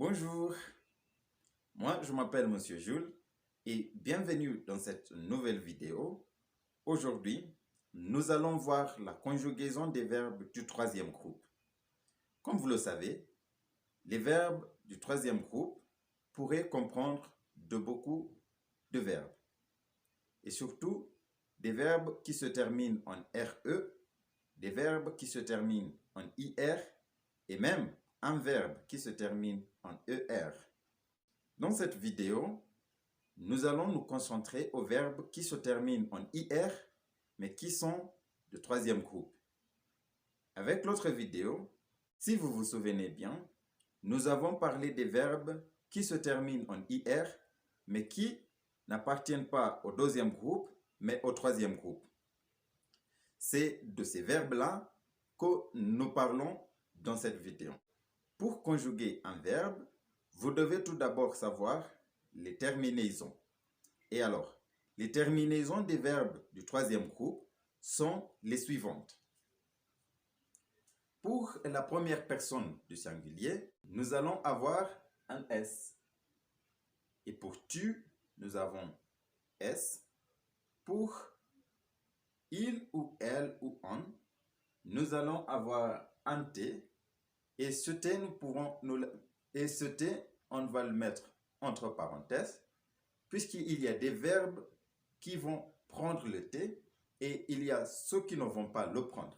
Bonjour, moi je m'appelle Monsieur Jules et bienvenue dans cette nouvelle vidéo. Aujourd'hui, nous allons voir la conjugaison des verbes du troisième groupe. Comme vous le savez, les verbes du troisième groupe pourraient comprendre de beaucoup de verbes et surtout des verbes qui se terminent en RE, des verbes qui se terminent en IR et même un verbe qui se termine en ER. Dans cette vidéo, nous allons nous concentrer aux verbes qui se terminent en IR, mais qui sont de troisième groupe. Avec l'autre vidéo, si vous vous souvenez bien, nous avons parlé des verbes qui se terminent en IR, mais qui n'appartiennent pas au deuxième groupe, mais au troisième groupe. C'est de ces verbes-là que nous parlons dans cette vidéo. Pour conjuguer un verbe, vous devez tout d'abord savoir les terminaisons. Et alors, les terminaisons des verbes du troisième groupe sont les suivantes. Pour la première personne du singulier, nous allons avoir un S. Et pour tu, nous avons S. Pour il ou elle ou on, nous allons avoir un T. Et ce T, on va le mettre entre parenthèses, puisqu'il y a des verbes qui vont prendre le T et il y a ceux qui ne vont pas le prendre.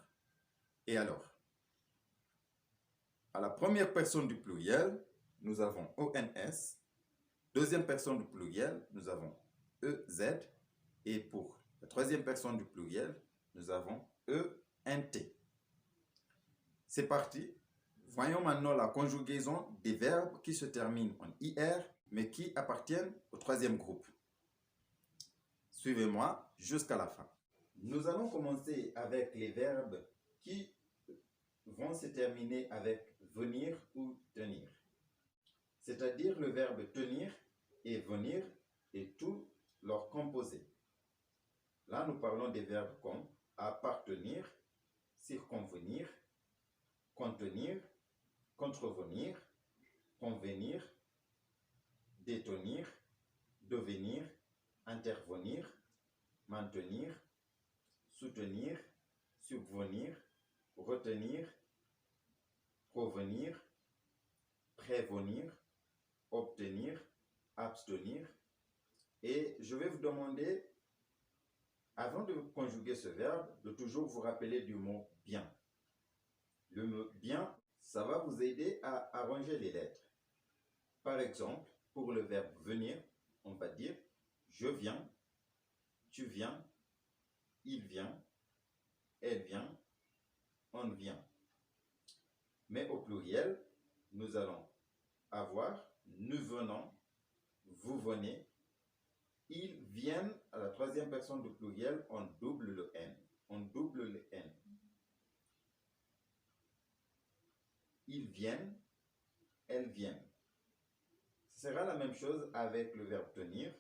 Et alors, à la première personne du pluriel, nous avons ONS. Deuxième personne du pluriel, nous avons EZ. Et pour la troisième personne du pluriel, nous avons ENT. C'est parti. Voyons maintenant la conjugaison des verbes qui se terminent en IR, mais qui appartiennent au troisième groupe. Suivez-moi jusqu'à la fin. Nous allons commencer avec les verbes qui vont se terminer avec venir ou tenir. C'est-à-dire le verbe tenir et venir et tous leurs composés. Là, nous parlons des verbes comme appartenir, circonvenir, contenir, contrevenir, convenir, détenir, devenir, intervenir, maintenir, soutenir, subvenir, retenir, provenir, prévenir, obtenir, abstenir. Et je vais vous demander, avant de conjuguer ce verbe, de toujours vous rappeler du mot bien. Le mot bien, ça va vous aider à arranger les lettres. Par exemple, pour le verbe venir, on va dire je viens, tu viens, il vient, elle vient, on vient. Mais au pluriel, nous allons avoir nous venons, vous venez, ils viennent. À la troisième personne du pluriel, on double le N. On double le N. Ils viennent, elles viennent. Ce sera la même chose avec le verbe tenir.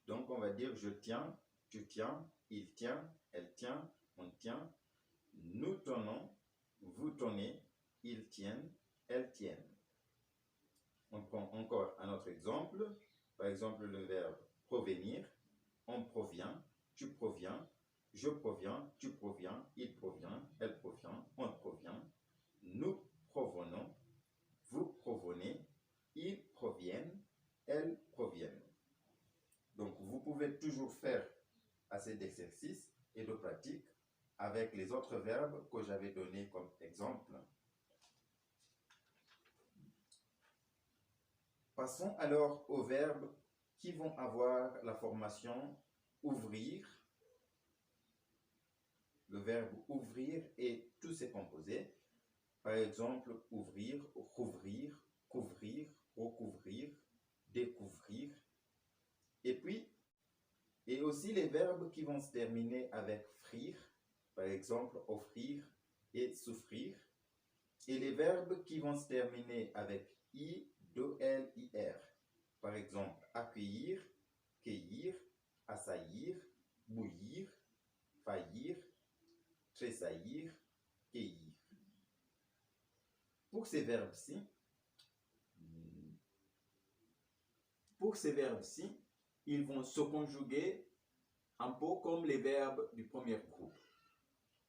Donc, on va dire je tiens, tu tiens, il tient, elle tient, on tient. Nous tenons, vous tenez, ils tiennent, elles tiennent. On prend encore un autre exemple. Par exemple, le verbe provenir. On provient, tu proviens, je proviens, tu proviens, il provient, elle provient, on provient. Nous provenons, vous provenez, ils proviennent, elles proviennent. Donc, vous pouvez toujours faire assez d'exercices et de pratiques avec les autres verbes que j'avais donnés comme exemple. Passons alors aux verbes qui vont avoir la formation ouvrir. Le verbe ouvrir et tous ses composés. Par exemple, ouvrir, rouvrir, couvrir, recouvrir, découvrir. Et aussi les verbes qui vont se terminer avec frire. Par exemple, offrir et souffrir. Et les verbes qui vont se terminer avec i, do, l, ir. Par exemple, accueillir, cueillir, assaillir, bouillir, faillir, tressaillir, cueillir. Pour ces verbes-ci, pour ces verbes-ci, ils vont se conjuguer un peu comme les verbes du premier groupe.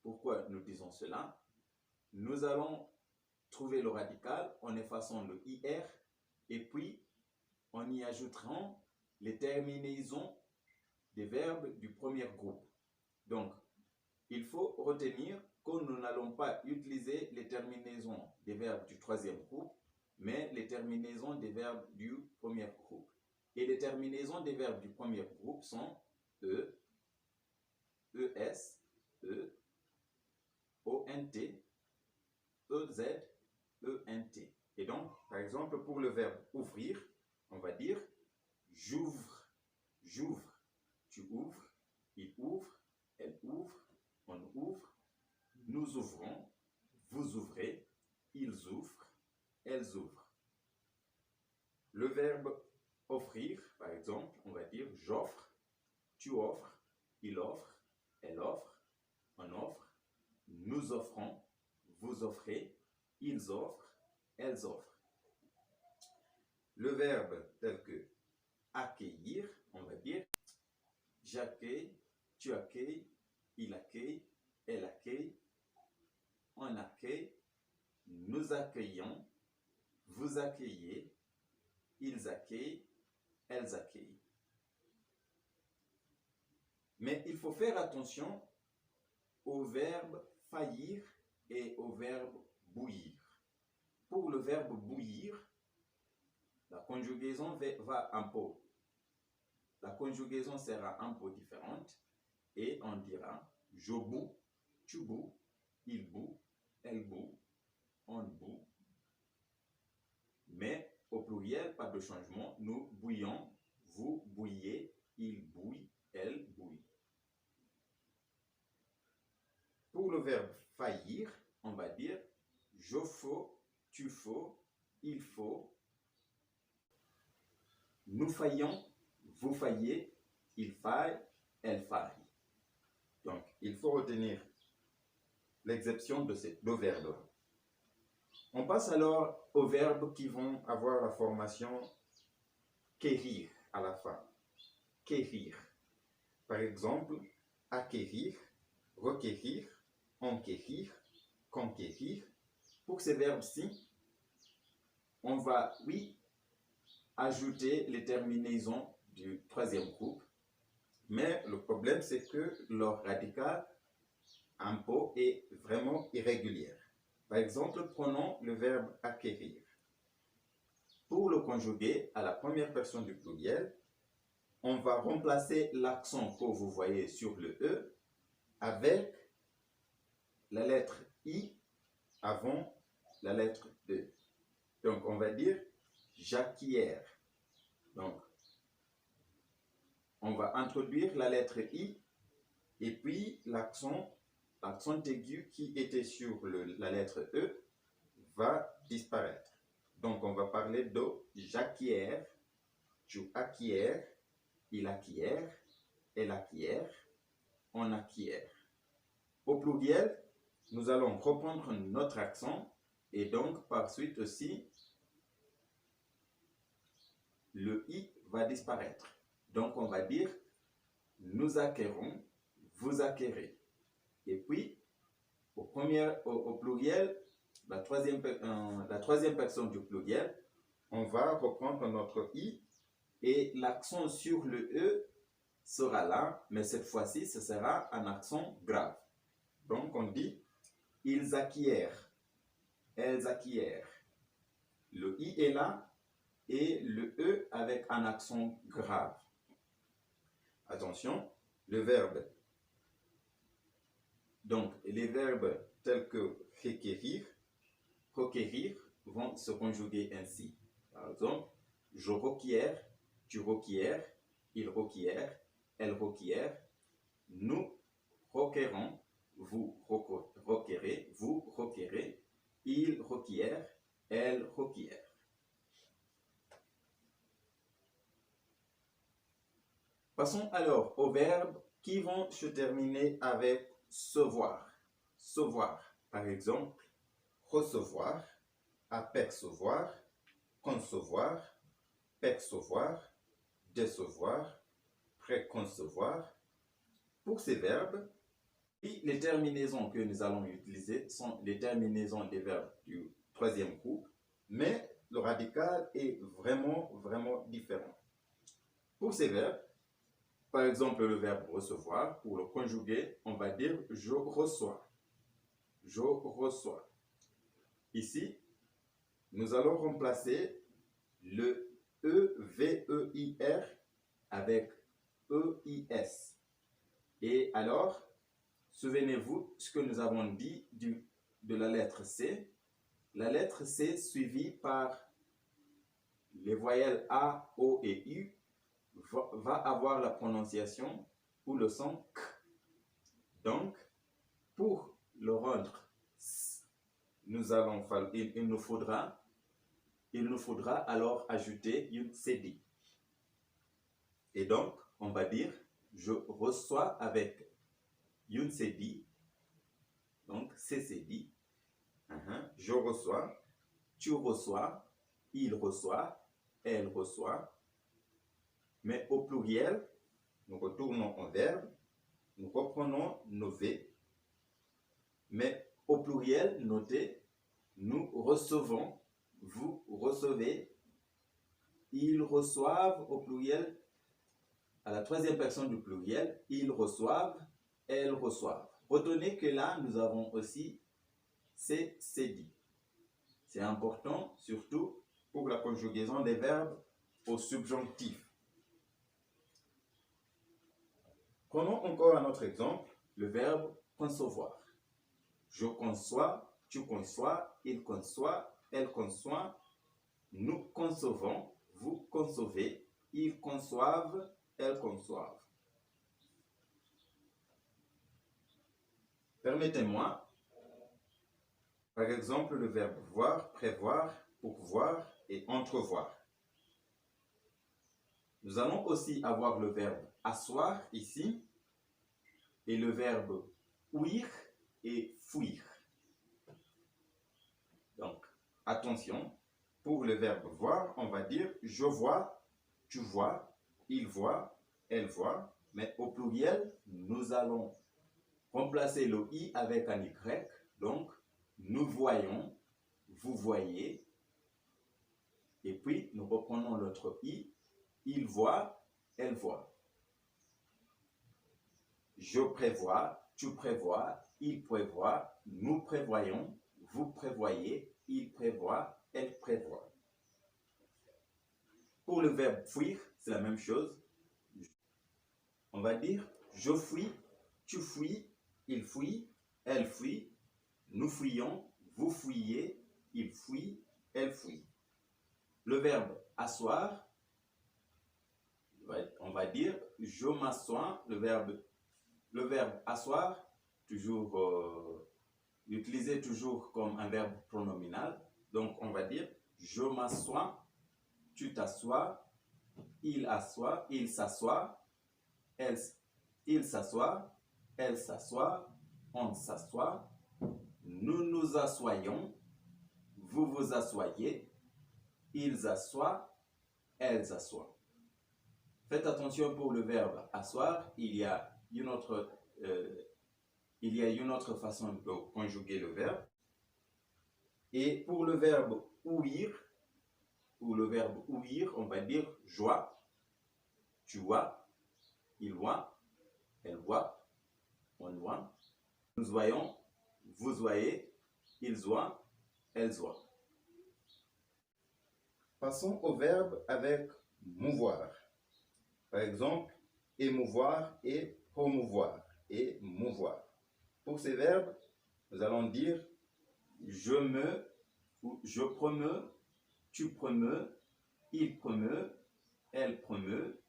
Pourquoi nous disons cela? Nous allons trouver le radical en effaçant le IR et puis en y ajoutant les terminaisons des verbes du premier groupe. Donc, il faut retenir que nous n'allons pas utiliser les terminaisons des verbes du troisième groupe, mais les terminaisons des verbes du premier groupe. Et les terminaisons des verbes du premier groupe sont E, ES, E, ONT, EZ, ENT. Et donc, par exemple, pour le verbe ouvrir, on va dire j'ouvre, j'ouvre, tu ouvres, il ouvre, elle ouvre, on ouvre, nous ouvrons, vous ouvrez, ils ouvrent, elles ouvrent. Le verbe offrir, par exemple, on va dire j'offre, tu offres, il offre, elle offre, on offre, nous offrons, vous offrez, ils offrent, elles offrent. Le verbe tel que accueillir, on va dire j'accueille, tu accueilles, il accueille, elle accueille, on accueille, nous accueillons, vous accueillez, ils accueillent, elles accueillent. Mais il faut faire attention au verbe faillir et au verbe bouillir. Pour le verbe bouillir, la conjugaison va un peu. La conjugaison sera un peu différente et on dira je boue, tu boues, il boue, elle boue, on boue. Mais au pluriel, pas de changement. Nous bouillons, vous bouillez, il bouille, elle bouille. Pour le verbe faillir, on va dire je faut, tu faut, il faut, nous faillons, vous faillez, il faille, elle faille. Donc, il faut retenir l'exception de ces deux verbes. On passe alors aux verbes qui vont avoir la formation quérir à la fin. Quérir. Par exemple, acquérir, requérir, enquérir, conquérir. Pour ces verbes-ci, on va, oui, ajouter les terminaisons du troisième groupe, mais le problème, c'est que leur radical un peu est vraiment irrégulière. Par exemple, prenons le verbe acquérir. Pour le conjuguer à la première personne du pluriel, on va remplacer l'accent que vous voyez sur le E avec la lettre I avant la lettre E. Donc, on va dire j'acquiert. Donc, on va introduire la lettre I et puis l'accent aigu qui était sur la lettre E va disparaître. Donc, on va parler de j'acquiert, tu acquiert, il acquiert, elle acquiert, on acquiert. Au pluriel, nous allons reprendre notre accent et donc par suite aussi, le I va disparaître. Donc, on va dire nous acquérons, vous acquérez. Et puis, au pluriel, la troisième personne du pluriel, on va reprendre notre I et l'accent sur le E sera là, mais cette fois-ci, ce sera un accent grave. Donc, on dit ils acquièrent, elles acquièrent. Le I est là et le E avec un accent grave. Attention, le verbe. Donc, les verbes tels que requérir, requérir vont se conjuguer ainsi. Par exemple, je requiers, tu requiers, il requiert, elle requiert, nous requérons, vous requérez, vous requérez, il requiert, elle requiert. Passons alors aux verbes qui vont se terminer avec sevoir. Sevoir, par exemple, recevoir, apercevoir, concevoir, percevoir, décevoir, préconcevoir. Pour ces verbes, et les terminaisons que nous allons utiliser sont les terminaisons des verbes du troisième groupe, mais le radical est vraiment différent. Pour ces verbes, par exemple le verbe recevoir, pour le conjuguer, on va dire je reçois. Je reçois. Ici, nous allons remplacer le E-V-E-I-R avec E-I-S. Et alors, souvenez-vous ce que nous avons dit de la lettre C. La lettre C suivie par les voyelles A, O et U va avoir la prononciation ou le son K. Donc, pour le rendre S, il nous faudra alors ajouter une CD. Et donc, on va dire je reçois avec une CD. Donc, CCD. Je reçois, tu reçois, il reçoit, elle reçoit. Mais au pluriel, nous retournons en verbe, nous reprenons nos V. Mais au pluriel, notez, nous recevons, vous recevez, ils reçoivent au pluriel, à la troisième personne du pluriel, ils reçoivent, elles reçoivent. Retenez que là, nous avons aussi CCD. C'est important, surtout pour la conjugaison des verbes au subjonctif. Prenons encore un autre exemple, le verbe concevoir. Je conçois, tu conçois, il conçoit, elle conçoit, nous concevons, vous concevez, ils conçoivent, elles conçoivent. Permettez-moi, par exemple, le verbe voir, prévoir, pourvoir et entrevoir. Nous allons aussi avoir le verbe asseoir ici et le verbe ouïr et fuir. Donc, attention, pour le verbe voir, on va dire je vois, tu vois, il voit, elle voit, mais au pluriel, nous allons remplacer le i avec un y, donc nous voyons, vous voyez, et puis nous reprenons l'autre i, il voit, elle voit. Je prévois, tu prévois, il prévoit, nous prévoyons, vous prévoyez, il prévoit, elle prévoit. Pour le verbe fuir, c'est la même chose. On va dire je fuis, tu fuis, il fuit, elle fuit, nous fuyons, vous fuyez, il fuit, elle fuit. Le verbe asseoir, on va dire je m'assois, le verbe asseoir, toujours utilisé toujours comme un verbe pronominal. Donc on va dire je m'assois, tu t'assois, il assoit, il s'assoit, il s'assoit, elle s'assoit, on s'assoit, nous nous assoyons, vous vous assoyez, ils assoient, elles assoient. Faites attention pour le verbe asseoir, il y a une autre façon de conjuguer le verbe. Et pour le verbe ouïr, on va dire joie, tu vois, il voit, elle voit, on voit, nous voyons, vous voyez, ils voient, elles voient. Passons au verbe avec mouvoir. Par exemple, émouvoir et promouvoir et mouvoir. Pour ces verbes, nous allons dire je me, ou je promeus, tu promeus, il promeut, elle promeut,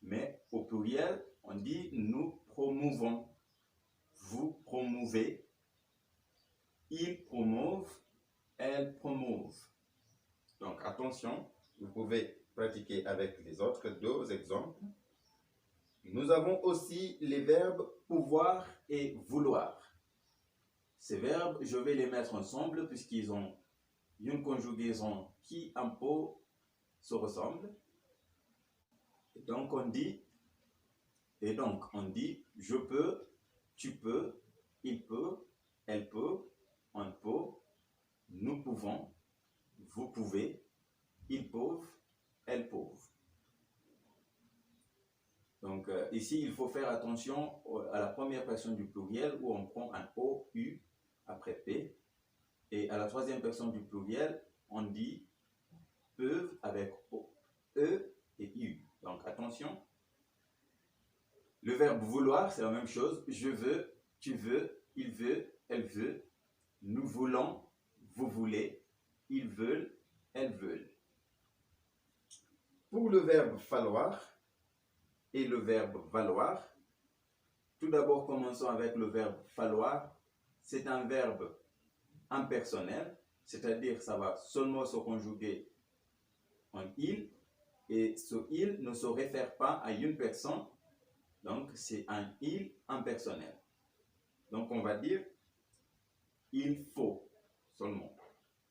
mais au pluriel, on dit nous promouvons, vous promouvez, ils promouvent, elles promouvent. Donc attention, vous pouvez pratiquer avec les autres deux exemples. Nous avons aussi les verbes pouvoir et vouloir. Ces verbes, je vais les mettre ensemble puisqu'ils ont une conjugaison qui un peu se ressemble. Donc on dit, je peux, tu peux, il peut, elle peut, on peut, nous pouvons, vous pouvez, ils peuvent, elles peuvent. Donc ici, il faut faire attention à la première personne du pluriel où on prend un O, U après P. Et à la troisième personne du pluriel, on dit peuvent avec O, E et U. Donc attention. Le verbe vouloir, c'est la même chose. Je veux, tu veux, il veut, elle veut. Nous voulons, vous voulez, ils veulent, elles veulent. Pour le verbe falloir et le verbe valoir, tout d'abord commençons avec le verbe falloir. C'est un verbe impersonnel, c'est-à-dire ça va seulement se conjuguer en il, et ce il ne se réfère pas à une personne, donc c'est un il impersonnel. Donc on va dire il faut seulement.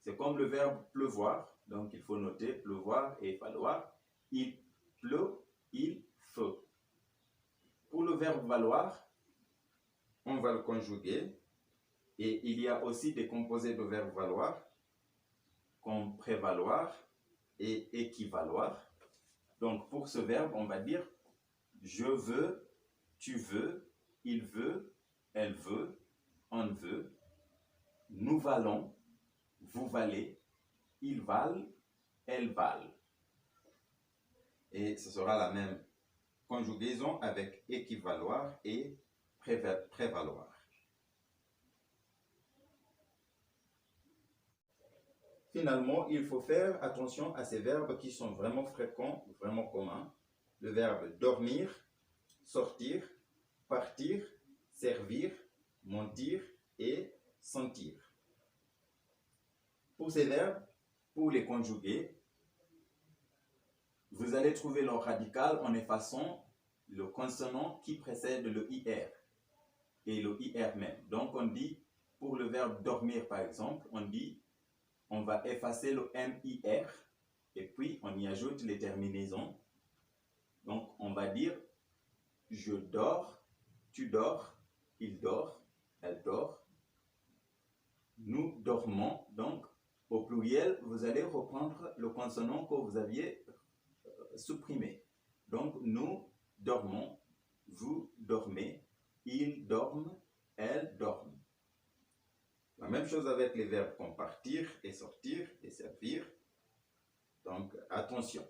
C'est comme le verbe pleuvoir, donc il faut noter pleuvoir et falloir. Il pleut, il faut. Pour le verbe valoir, on va le conjuguer. Et il y a aussi des composés de verbe valoir, comme prévaloir et équivaloir. Donc pour ce verbe, on va dire je veux, tu veux, il veut, elle veut, on veut, nous valons, vous valez, ils valent, elles valent. Et ce sera la même conjugaison avec équivaloir et prévaloir. Finalement, il faut faire attention à ces verbes qui sont vraiment fréquents, vraiment communs. Le verbe dormir, sortir, partir, servir, mentir et sentir. Pour ces verbes, pour les conjuguer, vous allez trouver leur radical en effaçant le consonant qui précède le IR et le IR même. Donc on dit, pour le verbe dormir par exemple, on va effacer le MIR et puis on y ajoute les terminaisons. Donc on va dire je dors, tu dors, il dort, elle dort, nous dormons. Donc au pluriel, vous allez reprendre le consonant que vous aviez supprimé. Donc nous dormons, vous dormez, ils dorment, elles dorment. La même chose avec les verbes comme partir et sortir et servir. Donc, attention.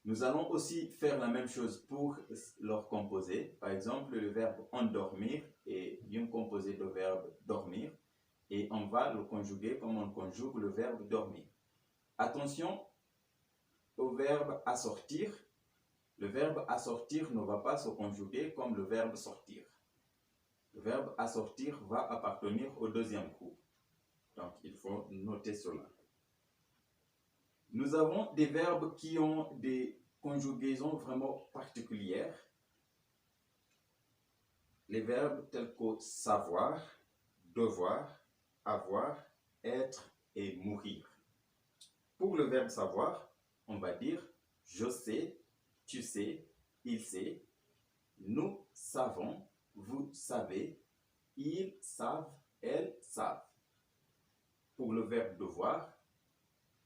Nous allons aussi faire la même chose pour leur composé. Par exemple, le verbe endormir est un composé de verbe dormir et on va le conjuguer comme on conjugue le verbe dormir. Attention au verbe assortir. Le verbe assortir ne va pas se conjuguer comme le verbe sortir. Le verbe assortir va appartenir au deuxième groupe. Donc, il faut noter cela. Nous avons des verbes qui ont des conjugaisons vraiment particulières. Les verbes tels que savoir, devoir, avoir, être et mourir. Pour le verbe savoir, on va dire je sais, tu sais, il sait, nous savons, vous savez, ils savent, elles savent. Pour le verbe devoir,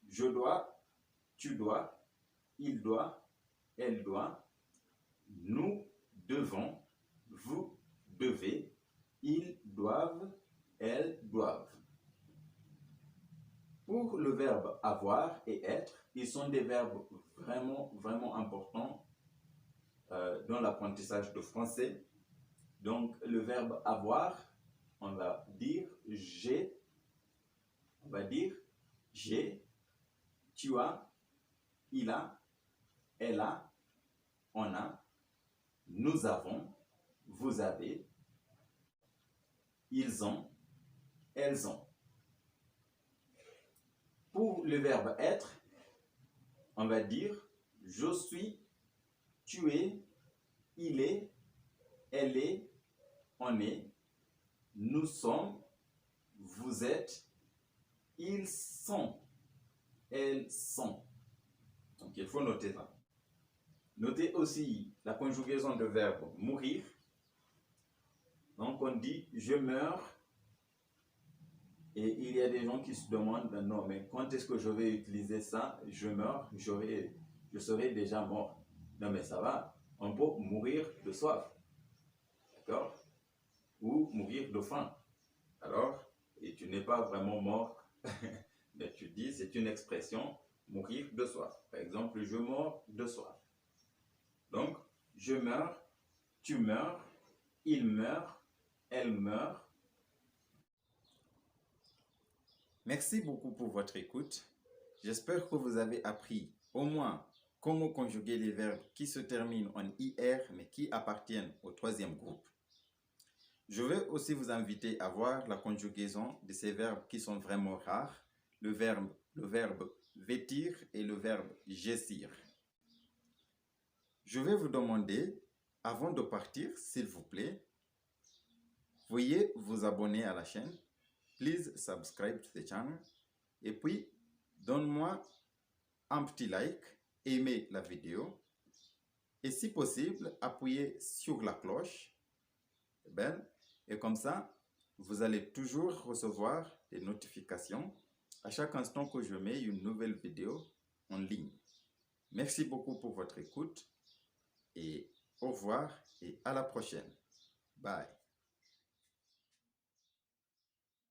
je dois, tu dois, il doit, elle doit, nous devons, vous devez, ils doivent, elles doivent. Pour le verbe avoir et être, ils sont des verbes vraiment, vraiment importants dans l'apprentissage de français. Donc, le verbe avoir, on va dire j'ai, on va dire j'ai, tu as, il a, elle a, on a, nous avons, vous avez, ils ont, elles ont. Pour le verbe être, on va dire je suis, tu es, il est, elle est, on est, nous sommes, vous êtes, ils sont, elles sont. Donc, il faut noter ça. Notez aussi la conjugaison de verbe mourir. Donc, on dit « je meurs ». Et il y a des gens qui se demandent « non, mais quand est-ce que je vais utiliser ça? Je meurs, je serai déjà mort. » Non, mais ça va. On peut mourir de soif. D'accord? Ou mourir de faim. Alors, et tu n'es pas vraiment mort, mais tu dis, c'est une expression, mourir de soif. Par exemple, je meurs de soif. Donc, je meurs, tu meurs, il meurt, elle meurt. Merci beaucoup pour votre écoute. J'espère que vous avez appris au moins comment conjuguer les verbes qui se terminent en IR mais qui appartiennent au troisième groupe. Je vais aussi vous inviter à voir la conjugaison de ces verbes qui sont vraiment rares, le verbe vêtir et le verbe gessir. Je vais vous demander, avant de partir, s'il vous plaît, veuillez vous abonner à la chaîne. Please subscribe to the channel. Et puis, donne-moi un petit like, aimez la vidéo. Et si possible, appuyez sur la cloche. Et comme ça, vous allez toujours recevoir des notifications à chaque instant que je mets une nouvelle vidéo en ligne. Merci beaucoup pour votre écoute et au revoir et à la prochaine. Bye.